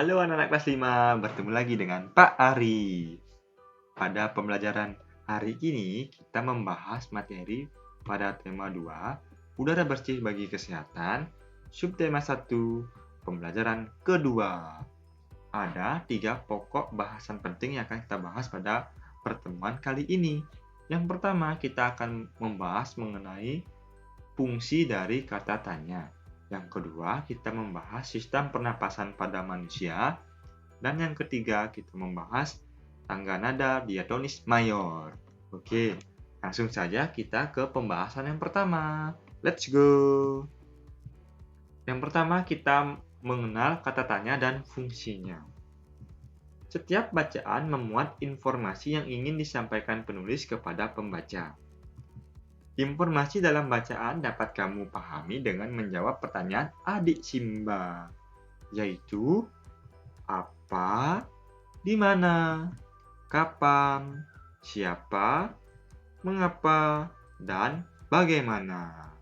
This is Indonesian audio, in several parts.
Halo anak-anak kelas 5, bertemu lagi dengan Pak Ari. Pada pembelajaran hari ini, kita membahas materi pada tema 2, udara bersih bagi kesehatan, subtema 1, pembelajaran kedua. Ada 3 pokok bahasan penting yang akan kita bahas pada pertemuan kali ini. Yang pertama, kita akan membahas mengenai fungsi dari kata tanya. Yang kedua, kita membahas sistem pernapasan pada manusia. Dan yang ketiga, kita membahas tangga nada diatonis mayor. Oke, langsung saja kita ke pembahasan yang pertama. Let's go! Yang pertama, kita mengenal kata tanya dan fungsinya. Setiap bacaan memuat informasi yang ingin disampaikan penulis kepada pembaca. Informasi dalam bacaan dapat kamu pahami dengan menjawab pertanyaan adik Simba, yaitu apa, di mana, kapan, siapa, mengapa, dan bagaimana.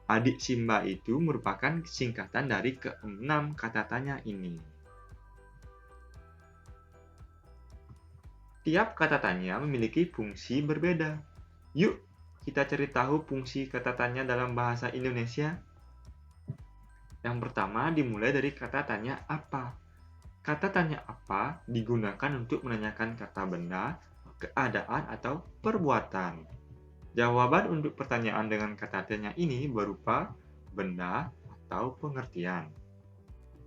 Adik Simba itu merupakan singkatan dari ke-6 kata tanya ini. Tiap kata tanya memiliki fungsi berbeda. Yuk, kita cari tahu fungsi kata tanya dalam bahasa Indonesia. Yang pertama dimulai dari kata tanya apa. Kata tanya apa digunakan untuk menanyakan kata benda, keadaan, atau perbuatan. Jawaban untuk pertanyaan dengan kata tanya ini berupa benda atau pengertian.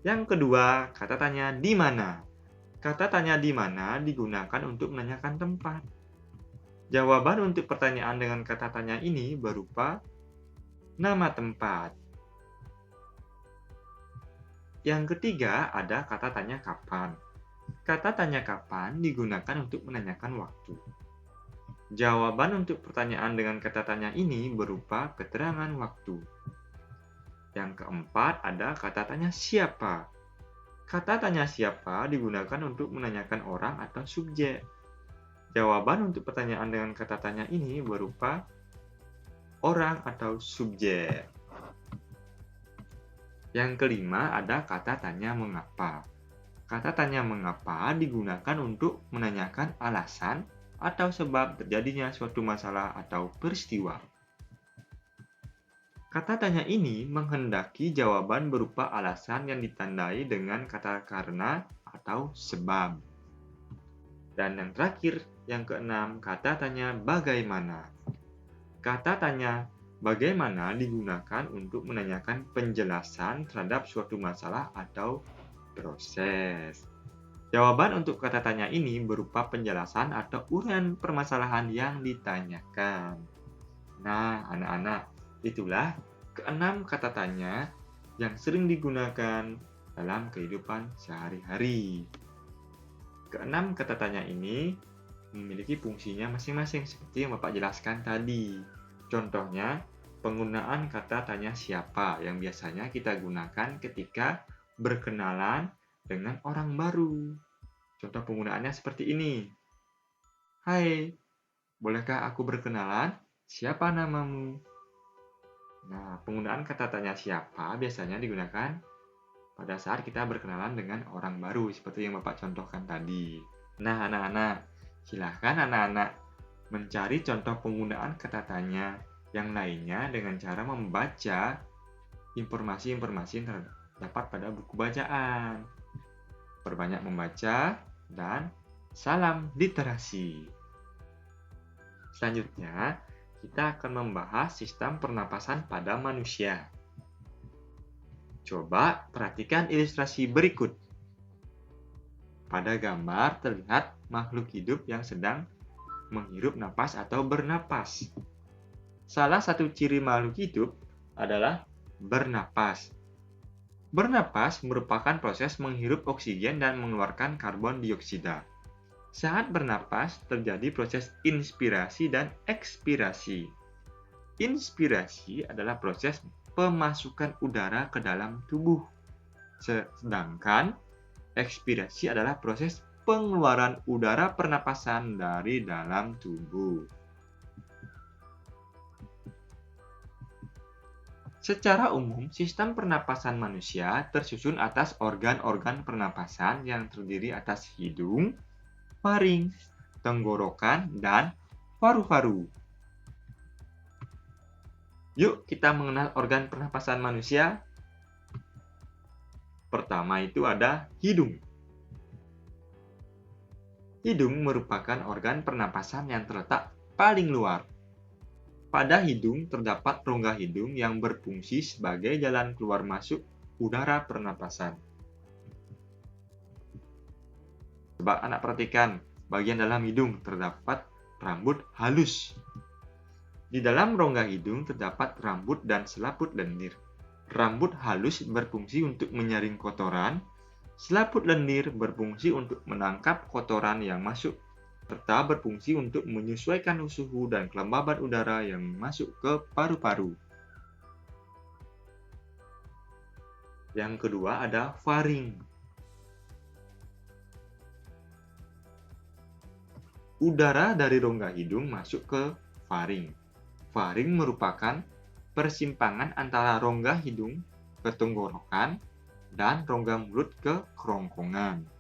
Yang kedua, kata tanya di mana. Kata tanya di mana digunakan untuk menanyakan tempat. Jawaban untuk pertanyaan dengan kata tanya ini berupa nama tempat. Yang ketiga ada kata tanya kapan. Kata tanya kapan digunakan untuk menanyakan waktu. Jawaban untuk pertanyaan dengan kata tanya ini berupa keterangan waktu. Yang keempat ada kata tanya siapa. Kata tanya siapa digunakan untuk menanyakan orang atau subjek. Jawaban untuk pertanyaan dengan kata tanya ini berupa orang atau subjek. Yang kelima ada kata tanya mengapa. Kata tanya mengapa digunakan untuk menanyakan alasan atau sebab terjadinya suatu masalah atau peristiwa. Kata tanya ini menghendaki jawaban berupa alasan yang ditandai dengan kata karena atau sebab. Dan yang terakhir, yang keenam, kata tanya bagaimana. Kata tanya bagaimana digunakan untuk menanyakan penjelasan terhadap suatu masalah atau proses. Jawaban untuk kata tanya ini berupa penjelasan atau uraian permasalahan yang ditanyakan. Nah, anak-anak, itulah keenam kata tanya yang sering digunakan dalam kehidupan sehari-hari. Keenam kata tanya ini memiliki fungsinya masing-masing seperti yang Bapak jelaskan tadi. Contohnya, penggunaan kata tanya siapa yang biasanya kita gunakan ketika berkenalan dengan orang baru. Contoh penggunaannya seperti ini. Hai, bolehkah aku berkenalan? Siapa namamu? Nah, penggunaan kata tanya siapa biasanya digunakan pada saat kita berkenalan dengan orang baru, seperti yang Bapak contohkan tadi. Nah, anak-anak, silahkan anak-anak mencari contoh penggunaan kata tanya yang lainnya dengan cara membaca informasi-informasi yang terdapat pada buku bacaan. Perbanyak membaca dan salam literasi. Selanjutnya, kita akan membahas sistem pernapasan pada manusia. Coba perhatikan ilustrasi berikut. Pada gambar terlihat makhluk hidup yang sedang menghirup napas atau bernapas. Salah satu ciri makhluk hidup adalah bernapas. Bernapas merupakan proses menghirup oksigen dan mengeluarkan karbon dioksida. Saat bernapas, terjadi proses inspirasi dan ekspirasi. Inspirasi adalah proses pemasukan udara ke dalam tubuh. Sedangkan ekspirasi adalah proses pengeluaran udara pernapasan dari dalam tubuh. Secara umum, sistem pernapasan manusia tersusun atas organ-organ pernapasan yang terdiri atas hidung, faring, tenggorokan, dan paru-paru. Yuk kita mengenal organ pernapasan manusia. Pertama itu ada hidung. Hidung merupakan organ pernapasan yang terletak paling luar. Pada hidung terdapat rongga hidung yang berfungsi sebagai jalan keluar masuk udara pernapasan. Coba anak perhatikan, bagian dalam hidung terdapat rambut halus. Di dalam rongga hidung terdapat rambut dan selaput lendir. Rambut halus berfungsi untuk menyaring kotoran, selaput lendir berfungsi untuk menangkap kotoran yang masuk, serta berfungsi untuk menyesuaikan suhu dan kelembaban udara yang masuk ke paru-paru. Yang kedua ada faring. Udara dari rongga hidung masuk ke faring. Faring merupakan persimpangan antara rongga hidung ke tenggorokan dan rongga mulut ke kerongkongan.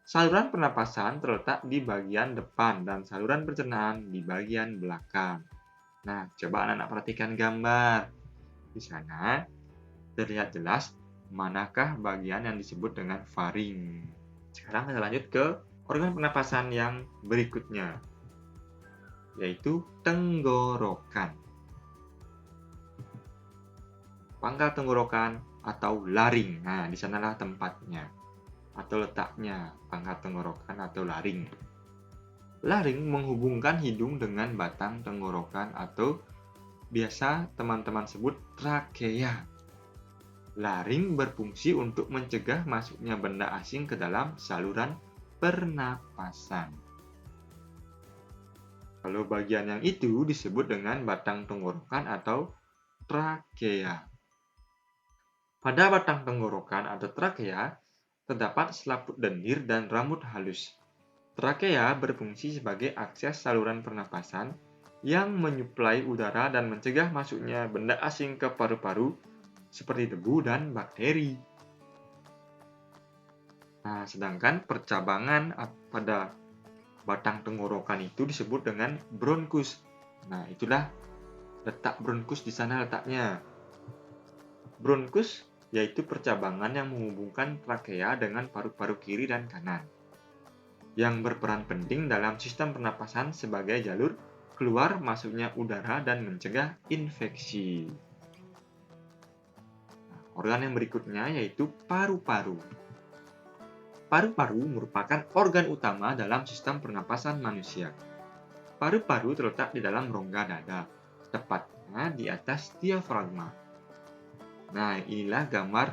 Saluran pernapasan terletak di bagian depan dan saluran pencernaan di bagian belakang. Nah, coba anak-anak perhatikan gambar. Di sana terlihat jelas manakah bagian yang disebut dengan faring. Sekarang kita lanjut ke organ pernapasan yang berikutnya, yaitu tenggorokan. Pangkal tenggorokan atau laring. Nah, di sanalah tempatnya atau letaknya pangkal tenggorokan atau laring. Laring menghubungkan hidung dengan batang tenggorokan atau biasa teman-teman sebut trakea. Laring berfungsi untuk mencegah masuknya benda asing ke dalam saluran pernapasan. Kalau bagian yang itu disebut dengan batang tenggorokan atau trakea. Pada batang tenggorokan atau trakea terdapat selaput lendir dan rambut halus. Trakea berfungsi sebagai akses saluran pernapasan yang menyuplai udara dan mencegah masuknya benda asing ke paru-paru seperti debu dan bakteri. Nah, sedangkan percabangan pada batang tenggorokan itu disebut dengan bronkus. Nah, itulah letak bronkus di sana letaknya. Bronkus yaitu percabangan yang menghubungkan trakea dengan paru-paru kiri dan kanan, yang berperan penting dalam sistem pernapasan sebagai jalur keluar masuknya udara dan mencegah infeksi. Organ yang berikutnya yaitu paru-paru. Paru-paru merupakan organ utama dalam sistem pernapasan manusia. Paru-paru terletak di dalam rongga dada, tepatnya di atas diafragma. Nah, inilah gambar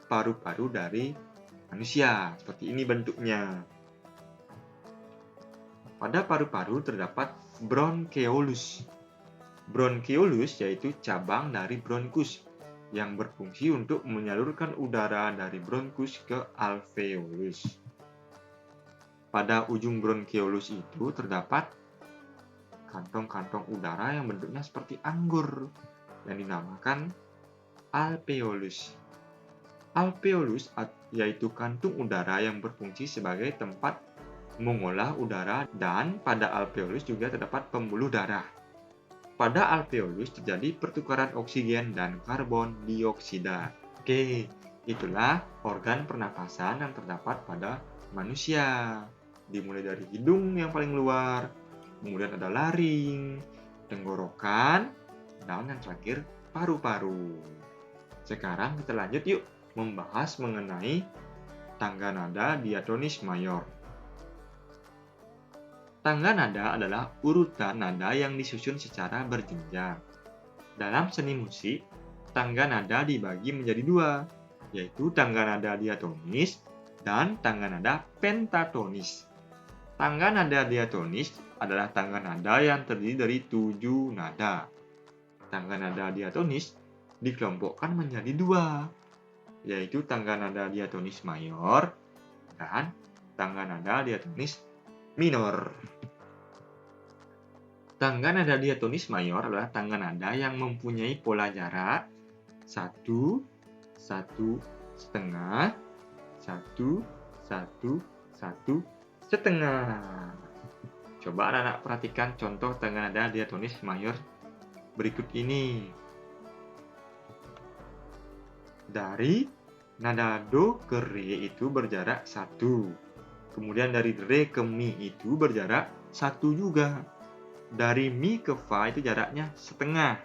paru-paru dari manusia. Seperti ini bentuknya. Pada paru-paru terdapat bronkeolus. Bronkeolus yaitu cabang dari bronkus yang berfungsi untuk menyalurkan udara dari bronkus ke alveolus. Pada ujung bronkeolus itu terdapat kantong-kantong udara yang bentuknya seperti anggur yang dinamakan alveolus. Alveolus yaitu kantung udara yang berfungsi sebagai tempat mengolah udara, dan pada alveolus juga terdapat pembuluh darah. Pada alveolus terjadi pertukaran oksigen dan karbon dioksida. Oke, itulah organ pernapasan yang terdapat pada manusia. Dimulai dari hidung yang paling luar, kemudian ada laring, tenggorokan, dan yang terakhir paru-paru. Sekarang kita lanjut yuk membahas mengenai tangga nada diatonis mayor. Tangga nada adalah urutan nada yang disusun secara berjenjang. Dalam seni musik, tangga nada dibagi menjadi dua, yaitu tangga nada diatonis dan tangga nada pentatonis. Tangga nada diatonis adalah tangga nada yang terdiri dari 7 nada. Tangga nada diatonis dikelompokkan menjadi dua, yaitu tangga nada diatonis mayor dan tangga nada diatonis minor. Tangga nada diatonis mayor adalah tangga nada yang mempunyai pola jarak 1, 1, setengah, 1, 1, 1, setengah. Coba anak-anak perhatikan contoh tangga nada diatonis mayor berikut ini. Dari nada do ke re itu berjarak 1. Kemudian dari re ke mi itu berjarak 1 juga. Dari mi ke fa itu jaraknya setengah.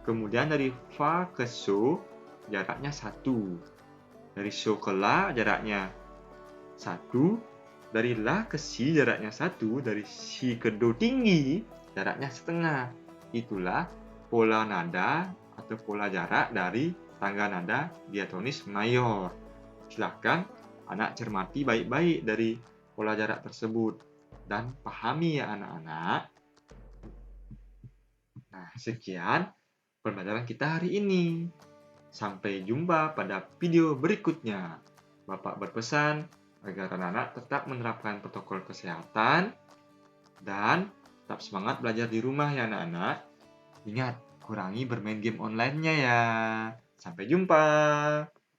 Kemudian dari fa ke so jaraknya 1. Dari so ke la jaraknya 1. Dari la ke si jaraknya 1. Dari si ke do tinggi jaraknya setengah. Itulah pola nada atau pola jarak dari tangga nada diatonis mayor. Silakan anak cermati baik-baik dari pola jarak tersebut dan pahami ya anak-anak. Nah, sekian pembelajaran kita hari ini. Sampai jumpa pada video berikutnya. Bapak berpesan agar anak-anak tetap menerapkan protokol kesehatan dan tetap semangat belajar di rumah ya anak-anak. Ingat, kurangi bermain game online-nya ya. Sampai jumpa.